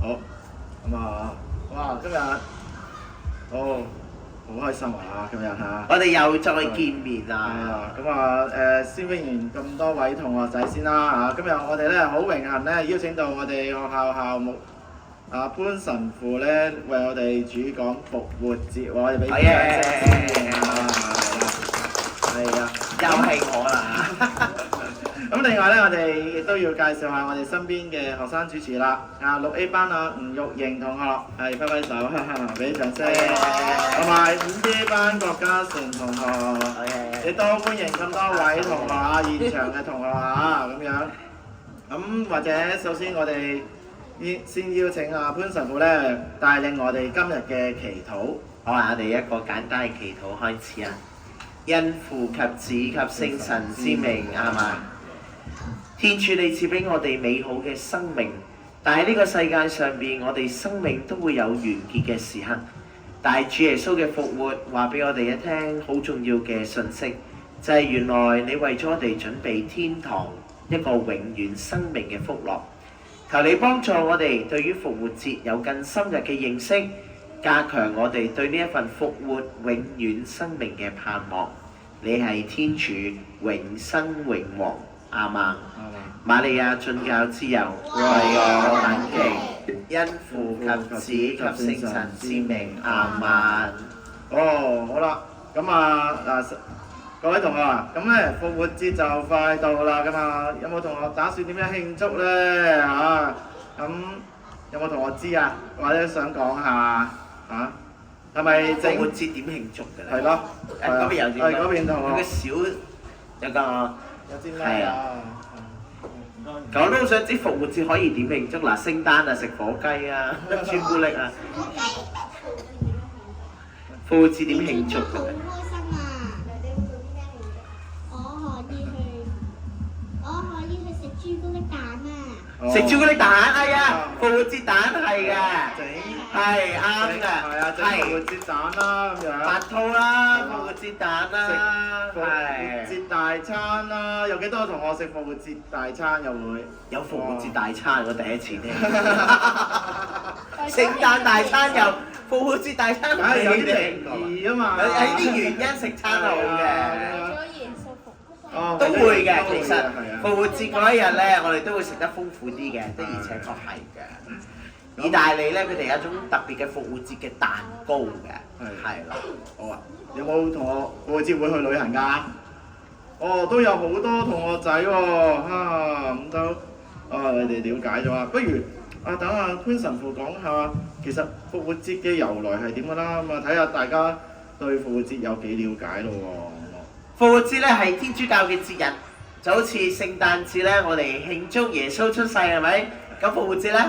好，咁啊，哇，今日好開心啊！今日嚇，我哋又再見面係啦。啊，咁啊先歡迎咁多位同學仔先啦嚇。今日我哋咧好榮幸咧邀請到我哋學校校牧潘神父咧為我哋主講復活節喎，我哋俾掌聲先啊！係啊，又係我啦。咁另外咧，我哋亦都要介紹下我哋身邊嘅學生主持啦。6A 班吳玉瑩同學係揮揮手，俾啲掌聲。同埋5D 班郭嘉誠同學，亦都歡迎咁多位同學現場嘅同學咁樣。咁或者首先我哋先邀請潘神父咧帶領我哋今日嘅祈禱。好啊，我哋一個簡單嘅祈禱開始啊！因父及子及聖神之名，阿們。天主，你賜俾我哋美好嘅生命，但係呢個世界上邊，我哋生命都會有完結嘅時刻。但係主耶穌嘅復活話俾我哋一聽好重要嘅訊息，就係原來你為咗我哋準備天堂一個永遠生命嘅福樂。求你幫助我哋對於復活節有更深入嘅認識，加強我哋對呢一份復活永遠生命嘅盼望。你係天主永生永王，阿們。瑪利亞進教之佑，為我懇祈，因父及子及聖神之名，阿們。好啦，咁各位同學咁咧復活節就快到啦，咁有冇同學打算點樣慶祝咧咁有冇同學知啊？或者想講下係咪復活節點慶祝㗎咧？係咯，嗰邊有啲嗰邊同學有個小有個有啲咩啊？我都好想知復活節可以點慶祝嗱，聖誕食火雞啊，朱古力啊。復活節點慶祝㗎？好開心啊！我可以去食朱古力蛋啊！食朱古力蛋，係啊，復活節蛋係嘅，係啱嘅，係啊，整復活節蛋啦咁樣。白兔啦，復活節蛋啦，復活節大餐啦，有幾多同學食復活節大餐又會？有復活節大餐，我第一次聽。聖誕大餐又復活節大餐，有啲靈異啊嘛。有啲原因食餐好嘅。都都會嘅，其實復活節嗰一日咧，我哋都會食得豐富啲嘅，的而且確係嘅。意大利咧，佢哋有一種特別嘅復活節嘅蛋糕嘅，係啦。好啊，有冇同學復活節會去旅行㗎？都有好多同學仔喎，咁都你哋了解咗啊？不如等潘神父講下，其實復活節嘅由來係點㗎啦？咁睇下大家對復活節有幾了解咯喎。復活節咧係天主教嘅節日，就好似聖誕節咧，我哋慶祝耶穌出世係咪？咁復活節咧，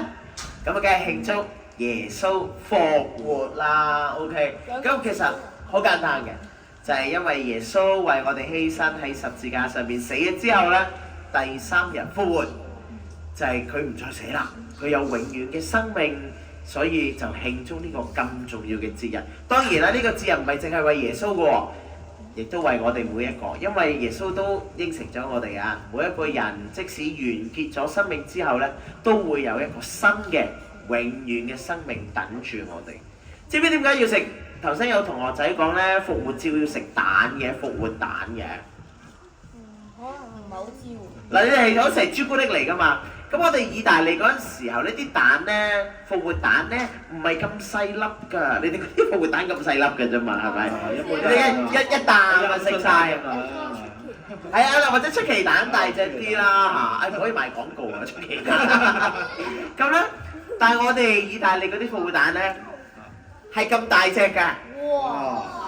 咁梗係慶祝耶穌復活啦。OK，咁其實好簡單嘅，就係因為耶穌為我哋犧牲喺十字架上面死咗之後咧，第3日復活，就係佢唔再死啦，佢有永遠嘅生命，所以就慶祝呢個咁重要嘅節日。當然啦，呢個節日唔係淨係為耶穌嘅喎。亦都為我哋每一個，因為耶穌都應承咗我哋每一個人即使完結咗生命之後咧，都會有一個新嘅永遠嘅生命等住我哋。知唔知點解要食？頭先有同學仔講咧，復活節要食蛋嘅，復活蛋嘅。可能唔係好知喎。嗱，你係好食朱古力嚟㗎嘛？咁我哋意大利嗰陣時候呢啲蛋咧，復活蛋咧唔係咁細粒㗎，你哋嗰啲復活蛋咁細粒㗎啫嘛，係咪？你一啖就食晒。係啊，或者出奇蛋大隻啲啦嚇，可以賣廣告啊出奇蛋。咁咧，但係我哋意大利嗰啲復活蛋咧係咁大隻㗎，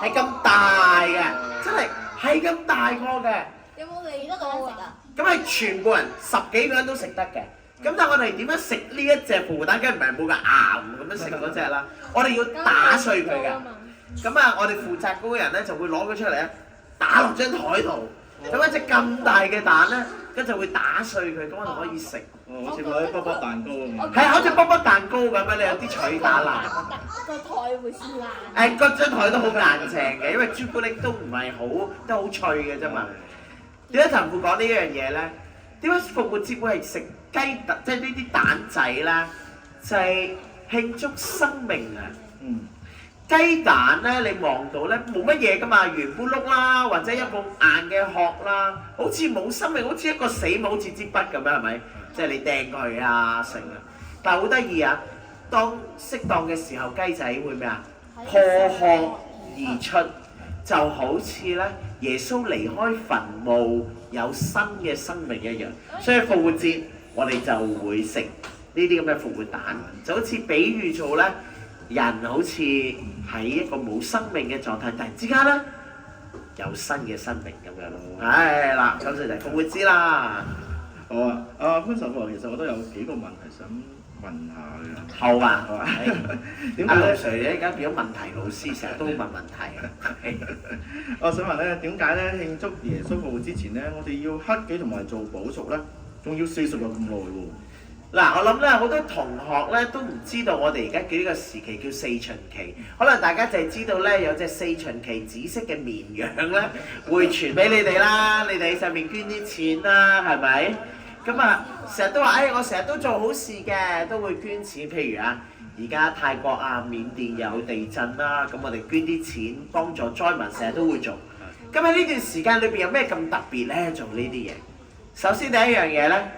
係咁大嘅，真係咁大個嘅。有冇你得講食啊？咁係全部人10幾個人都食得嘅。咁但係我哋點樣食呢一隻復活蛋？梗係唔係冇個牙咁樣食嗰隻啦？我哋要打碎佢嘅。咁我哋負責嗰個人咧就會攞佢出嚟咧，打落張台度。咁一隻咁大嘅蛋咧，跟住就會打碎佢，咁我哋可以食。好似嗰啲卜卜蛋糕咁。係好似卜卜蛋糕咁樣，你有啲取打爛。個台會撕爛。嗰張台都好硬淨嘅，因為朱古力都唔係好，都好脆嘅啫嘛。點解神父講呢一樣嘢咧？點解復活節會係食雞蛋，即係呢啲蛋仔啦？就係慶祝生命啊！嗯，雞蛋咧，你望到咧冇乜嘢噶嘛，圓咕碌啦，或者一個硬嘅殼啦，好似冇生命，好似一個死物，好似支筆咁樣，係咪？即係你掟佢啊成啊！但係好得意啊，當適當嘅時候，雞仔會咩啊？破殼而出，就好似咧耶穌離開墳墓有新嘅生命一樣。所以復活節我哋就會食呢啲咁嘅復活蛋，就好似比喻做咧人好似喺一個冇生命嘅狀態，突然之間咧有新嘅生命咁樣咯。係啦，咁就係復活節啦。好啊，潘神父，其實我都有幾個問題想問下嘅。好啊，係嘛？點解咧？Sir 咧而家變咗問題老師，成日都問問題。我想問咧，點解咧慶祝耶穌復活之前咧，我哋要克己同埋做補贖咧，仲要40日咁耐喎？嗱，我諗咧好多同學咧都唔知道我哋而家叫呢個時期叫四旬期，可能大家就係知道咧有隻四旬期紫色嘅綿羊咧會傳俾你哋啦，你哋喺上面捐啲錢啦，係咪？咁啊，成日都話，我成日都做好事嘅，都會捐錢。譬如啊，而家泰國啊、緬甸有地震啦，咁我哋捐啲錢幫助災民，成日都會做。咁喺呢段時間裏邊有咩咁特別咧？做呢啲嘢，首先第一樣嘢咧。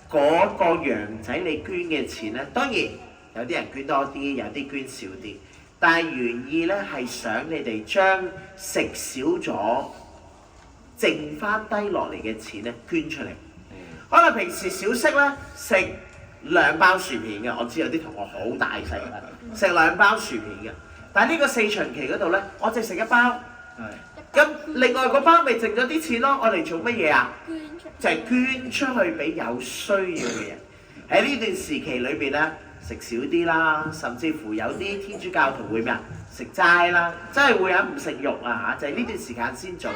嗰個羊仔你捐嘅錢咧，當然有啲人捐多啲，有啲捐少啲，但係原意咧係想你哋將食少咗剩翻低落嚟嘅錢咧捐出嚟。可能平時小息咧食2包薯片嘅，我知有啲同學好大食啦，食2包薯片嘅，但係呢個四旬期嗰度咧，我淨食1包。咁另外嗰包咪剩咗啲錢咯，我哋做乜嘢啊？就係捐出去俾有需要嘅人。喺呢段時期裏邊咧，食少啲啦，甚至乎有啲天主教徒會咩啊？食齋啦，真係會有唔食肉啊嚇！就係呢段時間先做，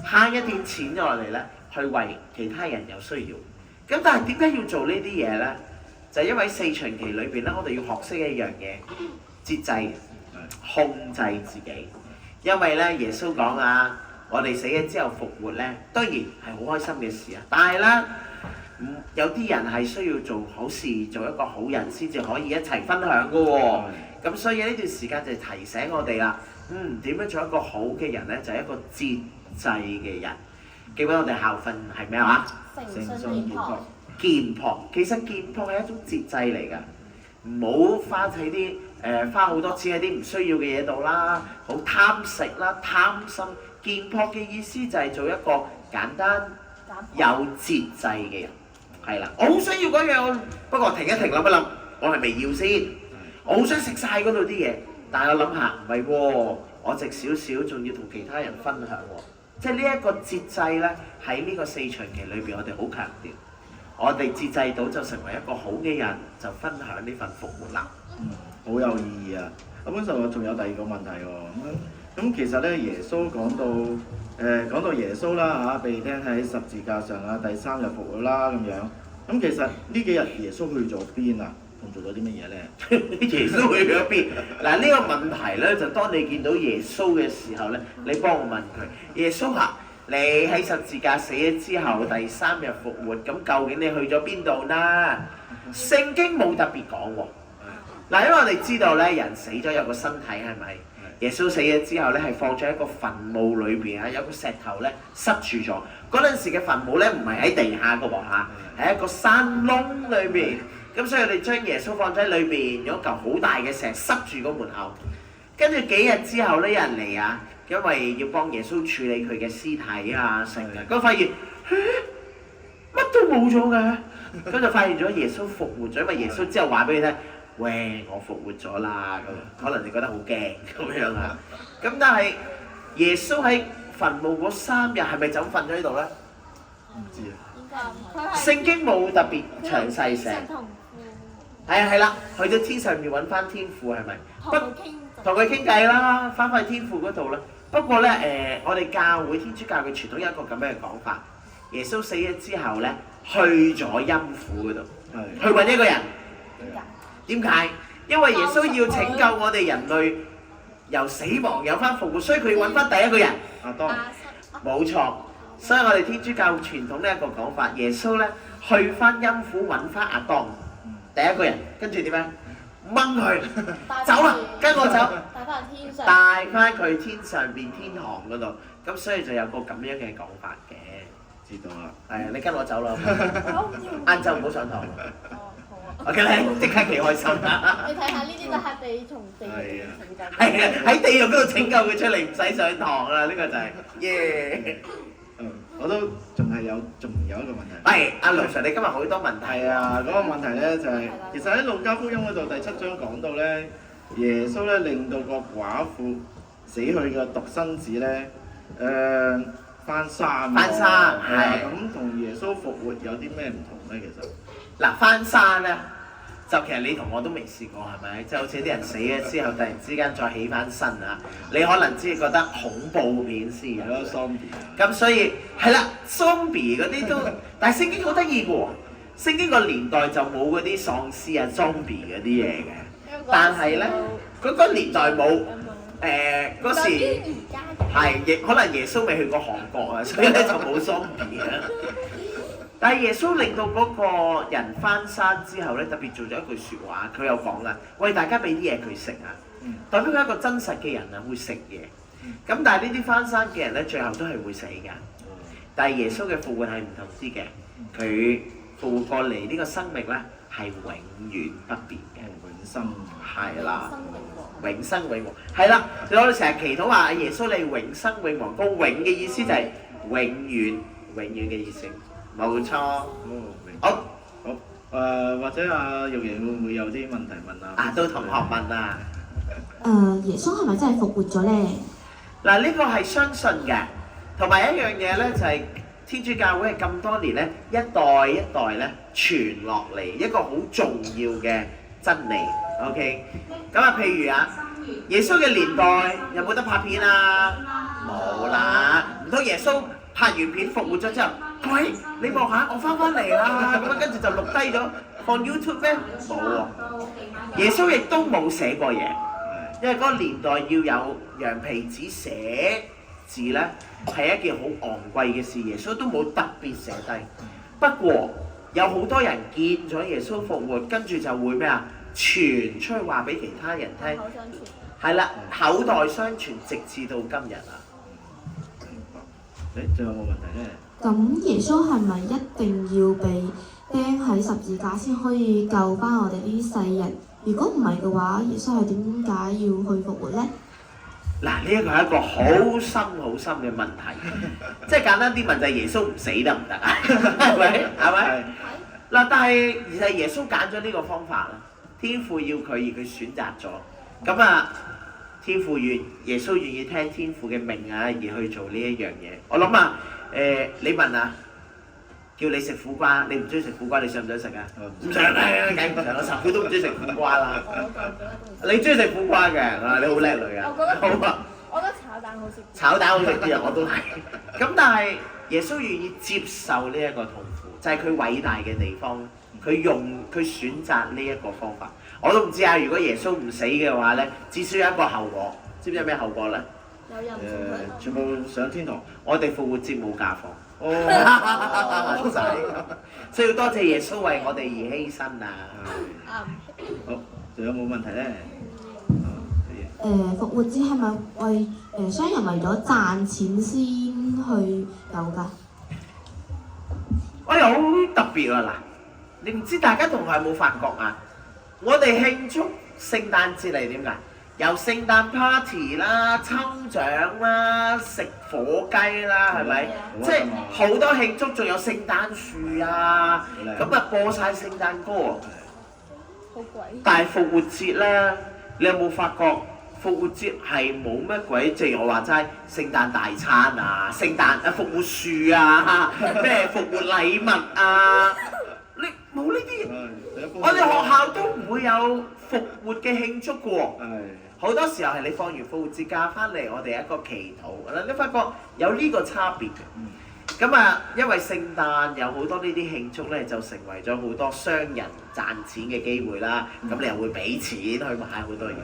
慳一啲錢落嚟咧，去為其他人有需要。咁但係點解要做呢啲嘢咧？就係因為四旬期裏邊咧，我哋要學識一樣嘢，節制，控制自己。因為咧，耶穌講啊，我哋死咗之後復活咧，當然係好開心嘅事啊。但係咧，有啲人係需要做好事，做一個好人先至可以一齊分享㗎喎。咁所以呢段時間就提醒我哋啦，點樣做一個好嘅人咧？就係一個節制嘅人。記得我哋校訓係咩話？誠信健康。健樸，其實健樸係一種節制嚟㗎，唔好花喺啲花好多錢喺啲唔需要嘅嘢度啦，好貪食啦、貪心。健樸嘅意思就係做一個簡單有節制嘅人，係啦。我好想要嗰樣，不過停一停諗一諗，我係咪要先？我好想食晒嗰度啲嘢，但係我諗下唔係喎，我食少少，仲要同其他人分享喎。即係呢一個節制咧，喺呢個四旬期裏邊，我哋好強調。我哋節制到就成為一個好嘅人，就分享呢份復活啦。好有意義啊！本身我仲有第二個問題喎。咁其實咧，耶穌講到耶穌啦嚇，被釘喺十字架上啊，第3日復活啦咁樣。咁其實呢幾日耶穌去咗邊啊？同做咗啲乜嘢咧？耶穌去咗邊？嗱，呢個問題咧，就當你見到耶穌嘅時候咧，你幫我問佢：耶穌啊，你喺十字架死咗之後，第3日復活，咁究竟你去咗邊度啦？聖經冇特別講喎。嗱，因為我哋知道咧，人死咗有個身體係咪？耶穌死咗之後咧，係放咗喺個墳墓裏邊啊，有個石頭咧塞住咗。嗰陣時嘅墳墓咧，唔係喺地下嘅喎嚇，喺一個山窿裏邊。咁所以我哋將耶穌放咗喺裏邊，有一嚿好大嘅石塞住個門口。跟住幾日之後咧，有人嚟啊，因為要幫耶穌處理佢嘅屍體啊，成日咁發現乜都冇咗㗎，咁就發現咗耶穌復活咗，因為耶穌之後話俾你聽。喂，我復活咗啦！咁可能你覺得好驚咁樣啊？咁但係耶穌喺墳墓嗰3日係咪就咁瞓咗喺度咧？唔知啊。聖經冇特別詳細寫。係啦，去咗天上面揾翻天父係咪？同佢傾偈啦，翻返去天父嗰度啦。不過咧我哋教會天主教嘅傳統有一個咁樣嘅講法，耶穌死咗之後咧，去咗陰府嗰度，去揾一個人。點解？因為耶穌要拯救我哋人類由死亡有翻復活，所以佢要揾翻第一個人。亞當。冇錯，所以我哋天主教傳統呢一個講法，耶穌咧去翻陰府揾翻亞當，第第一個人，跟住點樣掹佢走啦，跟我走，帶翻去天上。帶翻佢天上邊天堂嗰度。咁所以就有個咁樣嘅講法嘅。知道啦。係啊，你跟我走啦。晏晏晝唔好上堂。哦，好啊。 OK 咧，即刻幾開心啊！你睇下呢啲都係被從地獄拯救。係啊，喺地獄嗰度拯救佢出嚟，唔使上堂啦。呢個就係耶。我都仲有一個問題。係阿盧 Sir，你今日好多問題係啊，嗰個問題咧就係，其實喺路加福音嗰度第7章講到咧，耶穌咧令到個寡婦死去嘅獨生子咧，翻生。翻生係。咁同耶穌復活有啲咩唔同咧？其實嗱，翻生咧，就其實你同我都未試過係咪？即係好似啲人死咗之後，突然之間再起翻身啊！你可能只係覺得恐怖片先嘅。係咯，zombie 啊。咁所以係啦，zombie 嗰啲都，但係聖經好得意嘅喎，聖經個年代就冇嗰啲喪屍啊、zombie 嗰啲嘢嘅，但係咧，嗰個年代冇。嗰時係亦可能耶穌未去過韓國啊，所以咧就冇 zombie 啊。但係耶穌令到嗰個人翻生之後咧，特別做咗一句説話，佢有講啦，喂，大家俾啲嘢佢食啊，代表佢一個真實嘅人啊，會食嘢。咁但係呢啲翻生嘅人咧，最後都係會死㗎。但係耶穌嘅復活係唔同啲嘅，佢復活過嚟呢個生命咧係永遠不變嘅，永生。係啦。永生永王係啦，我哋成日祈禱話耶穌你永生永王，個永嘅意思就係永遠永遠嘅意思，冇錯。好，或者阿玉瑩會唔會有啲問題問啊？啊，到同學問啊。耶穌係咪真係復活咗咧？嗱，呢個係相信嘅，同埋一樣嘢咧就係天主教會係咁多年咧一代一代咧傳落嚟一個好重要嘅真理。OK， 咁啊，譬如啊，耶穌嘅年代有冇得拍片啊？冇啦，唔通耶穌拍完片復活咗之後，喂，你望下我翻嚟啦，咁啊跟住就錄低咗放 YouTube 咩？冇喎，耶穌亦都冇寫過嘢，因為嗰個年代要有羊皮紙寫字咧，係一件好昂貴嘅事，耶穌都冇特別寫低。不過有好多人見咗耶穌復活，跟住就會咩啊？傳出去話俾其他人聽，係啦，口代相傳，直至到今日啊！仲有冇問題咧？咁耶穌係咪一定要被釘喺十字架先可以救翻我哋呢啲世人？如果唔係嘅話，耶穌係點解要去復活咧？嗱，呢一個係一個好深好深嘅問題，即係簡單啲問就係耶穌唔死得唔得啊？係咪？係咪？嗱，但係而係耶穌揀咗呢個方法啦。天父要佢而佢選擇咗，咁啊天父耶穌願意聽天父嘅命啊，而去做呢一樣嘢。我諗啊，你問啊，叫你食苦瓜，你唔中意食苦瓜，你想唔想食啊？唔想啦，梗唔想啦，神父都唔中意食苦瓜啦。你中意食苦瓜嘅，你好叻女啊！好啊，我覺得炒蛋好食。炒蛋好食啲啊，我都係。咁但係耶穌願意接受呢一個痛苦，就係佢偉大嘅地方。佢選擇呢一個方法，我都唔知啊！如果耶穌唔死嘅話咧，至少有一個後果，知唔知有咩後果咧？有人全部上天堂。我哋復活節冇假放。哦，就係，所以要多謝耶穌為我哋而犧牲啊！好，仲有冇問題咧？復活節係咪為商人為咗賺錢先去有㗎？哎呀，好特別啊！嗱，你唔知大家同學有冇發覺啊？我哋慶祝聖誕節係點㗎？有聖誕 party 啦、抽獎啦、食火雞啦，係咪？即係好多慶祝，仲有聖誕樹啊，咁啊播晒聖誕歌啊！好鬼！但係復活節咧，你有冇發覺復活節係冇乜鬼？正如我話齋，聖誕大餐啊、復活樹啊、咩復活禮物啊，你冇呢啲嘢。我哋學校都唔會有復活嘅慶祝嘅喎。好多時候係你放完復活節假翻嚟，我哋一個祈禱。你發覺有呢個差別嘅。咁啊，因為聖誕有好多呢啲慶祝咧，就成為咗好多商人賺錢嘅機會啦。咁你又會俾錢去買好多嘢。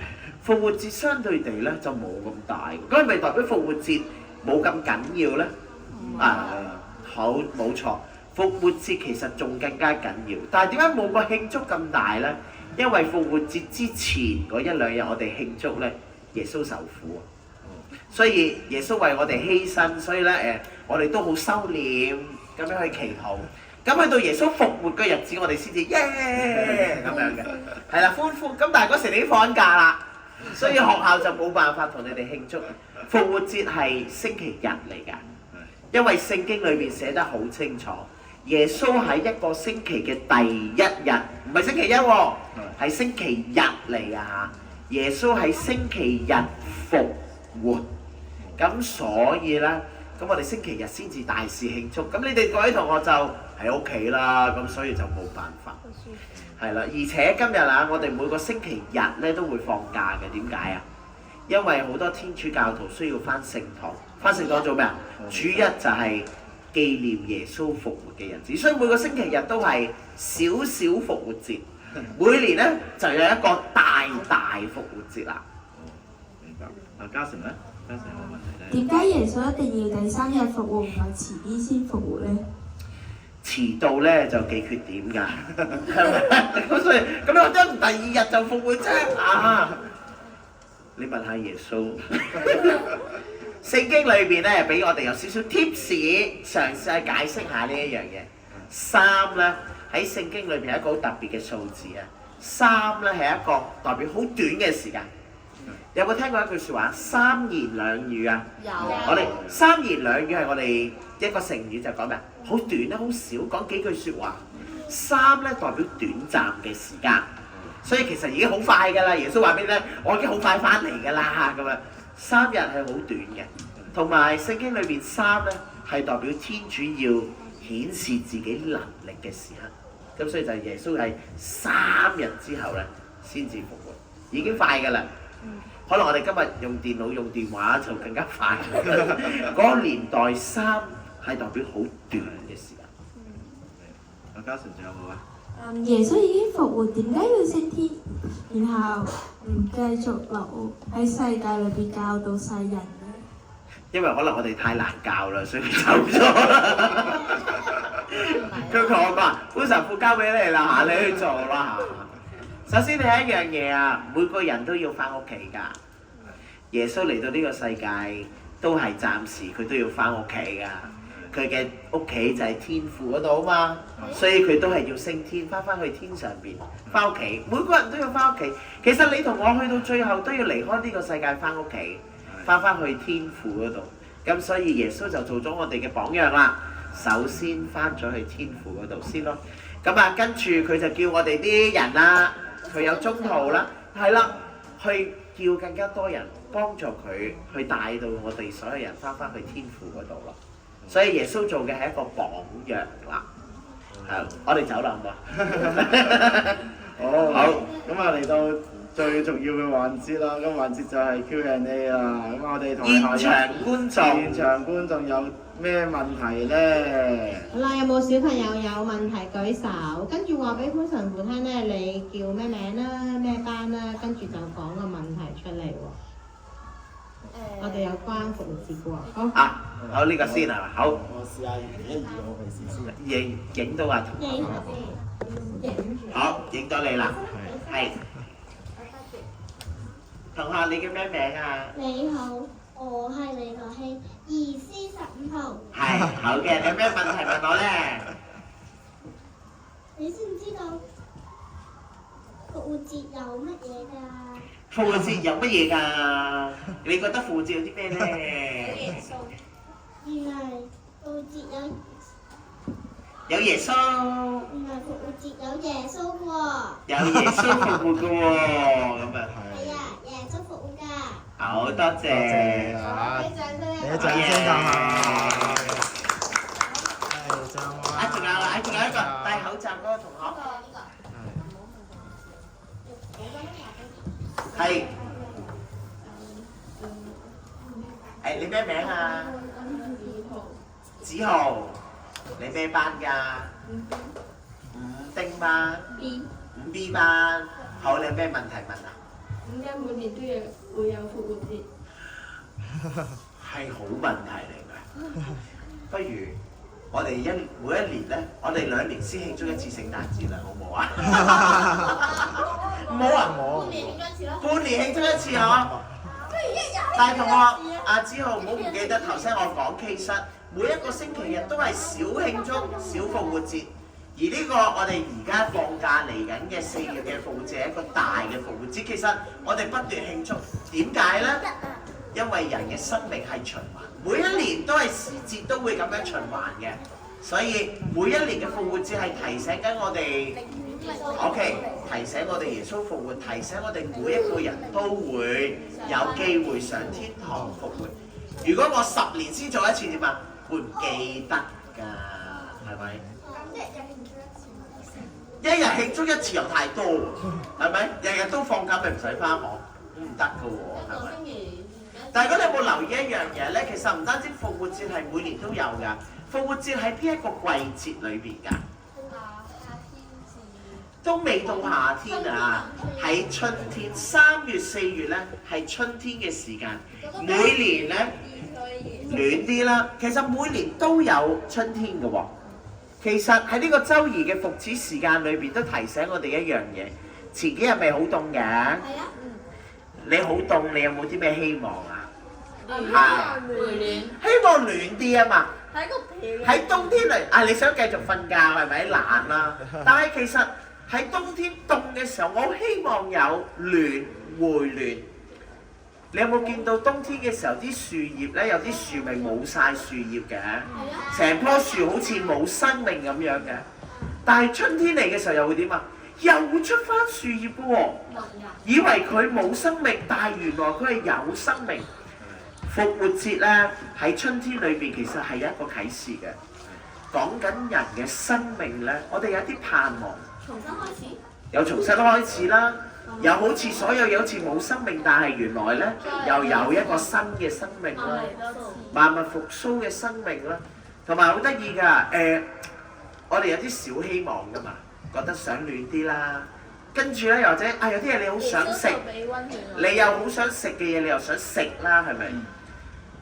復活節相對地咧就冇咁大。咁係咪代表復活節冇咁緊要咧？啊，好冇錯。復活節其實仲更加緊要，但係點解冇個慶祝咁大呢？因為復活節之前嗰一兩日我哋慶祝呢，耶穌受苦，所以耶穌為我哋犧牲，所以呢，我哋都好收斂咁樣去祈禱。咁去到耶穌復活嘅日子，我哋先至耶咁樣嘅，係啦歡呼。咁但係嗰時你已經放緊假啦，所以學校就冇辦法同你哋慶祝。復活節係星期日嚟㗎，因為聖經裏邊寫得好清楚。耶穌喺一個星期嘅第一日，唔係星期一喎，係星期日嚟㗎嚇。耶穌喺星期日復活，咁所以呢，咁我哋星期日先至大肆慶祝。咁你哋各位同學就喺屋企啦，咁所以就冇辦法。係啦，而且今日啊，我哋每個星期日呢都會放假嘅，點解啊？因為好多天主教徒需要返聖堂，返聖堂做咩啊？主一就係紀念耶穌復活嘅日子，所以每個星期日都係少少復活節。每年呢就有一個大復活節啦。明白。啊，嘉誠呢？嘉誠有冇問題呢？點解耶穌一定要第3日復活，唔係遲啲先復活呢？遲到呢就記缺點㗎，係咪？咁所以咁你點解第2日就復活啫？啊！你問下耶穌。聖經裏邊咧，俾我哋有少少 tips，嘗試去解釋下呢一樣嘢。3咧喺聖經裏邊係一個好特別嘅數字啊。3咧係一個代表好短嘅時間。有冇聽過一句説話？3言兩語啊？有。我哋3言兩語係我哋一個成語，就講咩？好短啦，好少講幾句説話。3咧代表短暫嘅時間，所以其實已經好快㗎啦。耶穌話俾你聽，我已經好快翻嚟㗎啦咁樣。3日係好短嘅，同埋聖經裏邊3咧係代表天主要顯示自己能力嘅時刻，咁所以就係耶穌係3日之後咧先至復活，已經快㗎啦。可能我哋今日用電腦用電話就更加快。嗰個年代3係代表好短嘅時間。阿嘉誠仲有冇啊？耶穌已經復活，點解要升天，然後唔繼續留喺世界裏邊教導世人呢？因為可能我哋太難教啦，所以走咗啦。佢同我講：本神父交俾你啦嚇，你去做啦嚇。首先你係一樣嘢啊，每個人都要翻屋企㗎。耶穌嚟到呢個世界都係暫時，佢都要翻屋企㗎。佢嘅屋企就係天父嗰度啊嘛，所以佢都係要升天，翻去天上邊，翻屋企。每個人都要翻屋企。其實你同我去到最後都要離開呢個世界，翻屋企，翻去天父嗰度。咁所以耶穌就做咗我哋嘅榜樣啦。首先翻咗去天父嗰度先咯。咁啊，跟住佢就叫我哋啲人啦，佢有宗徒啦，係啦，去叫更加多人幫助佢，去帶到我哋所有人翻去天父嗰度咯。所以耶穌做嘅係一個榜樣啦。係，我哋走啦，好唔好？好，咁啊嚟到最重要嘅環節啦，咁環節就係 Q&A 啦。咁我哋同現場觀眾有咩問題咧？好啦，有冇小朋友有問題舉手，跟住話俾潘神父聽咧，你叫咩名啦、咩班啦，跟住就講個問題出嚟喎。我哋有關復活節嘅喎。好。啊，好呢個先係嘛？好。我試下影我平時先。影到啊！好，影到你啦。係。同學，你叫咩名啊？你好，我係李國希，2C15號。係，好嘅。你有咩問題問我咧？你知唔知道復活節有乜嘢㗎？復活節有乜嘢㗎？你覺得復活節有啲咩咧？原來復活節有耶穌。原來復活節有耶穌喎。有耶穌復活嘅喎，咁啊。係啊，耶穌復活㗎。好多謝。俾掌聲啊！俾掌聲㗎嘛。仲有一個戴口罩嗰個同學。係。你咩名啊？子豪。你咩班㗎？5丁班。5B 班。好，你有咩問題問啊？點解每年都會有復活節？係好問題嚟㗎。不如我哋每一年咧，我哋2年先慶祝一次聖誕節啦，好唔好啊？唔好啊！半年慶祝一次嗬。但係同學阿子浩唔好唔記得頭先我講，其實每一個星期日都係小慶祝、小復活節。而呢個我哋而家放假嚟緊嘅4月嘅復活節係一個大嘅復活節，其實我哋不斷慶祝，點解呢？因為人嘅生命係循環，每一年都係時節都會咁樣循環嘅，所以每一年嘅復活節係提醒緊我哋 ，OK， 提醒我哋耶穌復活，提醒我哋每一個人都會有機會上天堂復活。如果我10年先做一次點啊？會唔記得㗎，係咪？一日慶祝一次又太多喎，係咪？日日都放假咪唔使返學，唔得㗎喎，係咪？但係如果你有冇留意一樣嘢咧？其實唔單止復活節係每年都有㗎，復活節喺邊一個季節裏邊㗎？都未到夏天啊，喺春天3月4月咧係春天嘅時間，每年咧暖啲啦。其實每年都有春天㗎喎。其實喺呢個週二嘅復始時間裏邊都提醒我哋一樣嘢，前幾日咪好凍嘅。係啊。你好凍，你有冇啲咩希望啊？希望暖啲啊嘛。喺冬天嚟，你想繼續瞓覺係咪？懶啦。但係其實喺冬天凍嘅時候，我希望有暖回暖。你有冇見到冬天嘅時候啲樹葉咧，有啲樹咪冇晒樹葉嘅，成棵樹好似冇生命咁樣嘅。但係春天嚟嘅時候又會點啊？又會出翻樹葉嘅喎。以為佢冇生命，但係原來佢係有生命。復活節咧喺春天裏邊其實係一個啟示嘅，講緊人嘅生命咧，我哋有啲盼望。重新開始。有重新開始啦。又好似所有嘢好似冇生命，但係原來咧又有一個新嘅生命啦，萬物復甦嘅生命啦，同埋好得意㗎。我哋有啲小希望㗎嘛，覺得想暖啲啦，跟住咧又或者有啲嘢你好想食，你又好想食嘅嘢你又想食啦，係咪？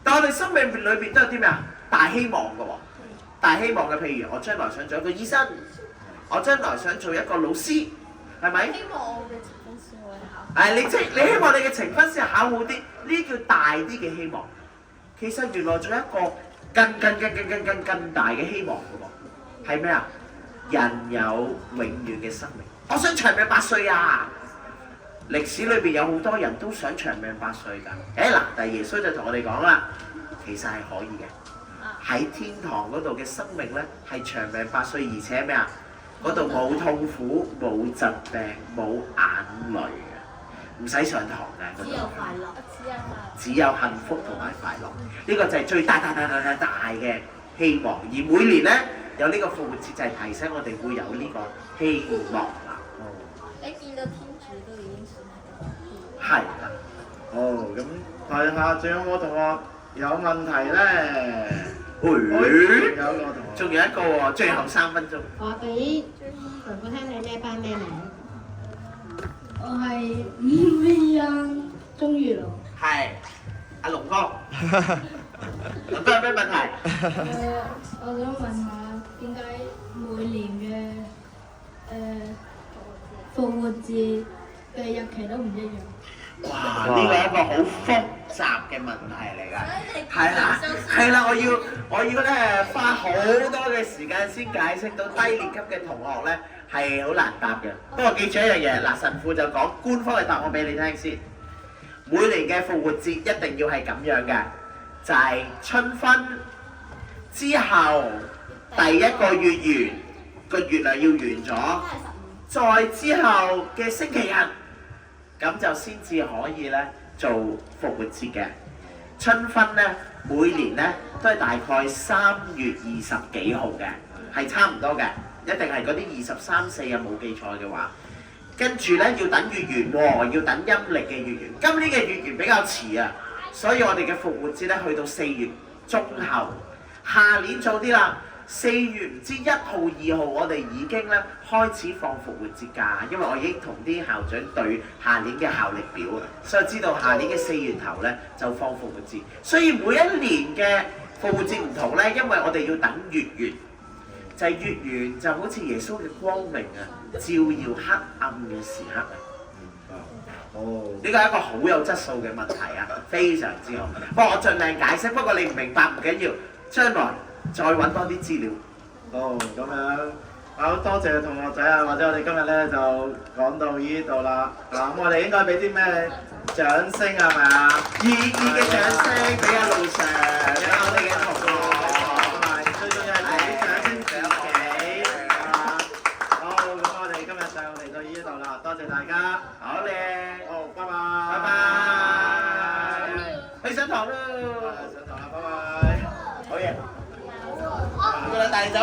但我哋生命裏邊都有啲咩啊？大希望㗎喎，大希望嘅，譬如我將來想做一個醫生，我將來想做一個老師，係咪？希望我嘅你希望你嘅呈分試考好啲，呢叫大啲嘅希望。其實原來仲有一個更大嘅希望嘅喎，係咩啊？人有永遠嘅生命。我想長命百歲啊！歷史裏邊有好多人都想長命百歲㗎。嗱，但係耶穌就同我哋講啦，其實係可以嘅。喺天堂嗰度嘅生命咧係長命百歲，而且咩啊？嗰度冇痛苦、冇疾病、冇眼淚。唔使上堂嘅，只有快樂，只有幸福同埋快樂。呢個就係最大嘅希望。而每年咧有呢個復活節就係提醒我哋會有呢個希望啦。你見到天主都已經算係啦。咁睇下仲有冇同學有問題咧？有個同學，仲有一個喎，最後3分鐘。話俾婆婆聽你咩班咩名？我係5B1鐘月龍。係，阿龍哥。龍哥有咩問題？我想問下點解每年嘅復活節嘅日期都唔一樣？哇！呢個係一個好複雜嘅問題嚟㗎。係啦，我要咧花好多嘅時間先解釋到低年級嘅同學咧係好難答嘅。不過記住一樣嘢，嗱，神父就講官方嘅答案俾你聽先。每年嘅復活節一定要係咁樣嘅，就係春分之後第一個月完，個月亮要完咗，再之後嘅星期日。咁就先至可以咧做復活節嘅。春分咧每年咧都係大概3月20幾號嘅，係差唔多嘅，一定係嗰啲23、24啊，冇記錯嘅話。跟住咧要等月圓喎，要等陰歷嘅月圓。今年嘅月圓比較遲啊，所以我哋嘅復活節咧去到4月中後，下年早啲啦。4月唔知1號、2號，我哋已經咧開始放復活節假，因為我已經同啲校長對下年嘅效力表，所以知道下年嘅4月頭咧就放復活節。所以每一年嘅復活節唔同咧，因為我哋要等月圓，就係月圓就好似耶穌嘅光明啊，照耀黑暗嘅時刻啊。哦，呢個係一個好有質素嘅問題啊，非常之好。不過我盡量解釋，不過你唔明白唔緊要，將來再揾多啲資料。哦，咁樣。好多謝同學仔啊，或者我哋今日咧就講到呢度啦。咁我哋應該俾啲咩掌聲係咪啊？熱烈嘅掌聲俾阿路上，俾我哋嘅同學，同埋最重要係俾掌聲自己。好，咁我哋今日就嚟到呢度啦，多謝大家。好靚，好，拜拜。拜拜，去上堂咯，上堂啦，拜拜。好嘢，呢個大走。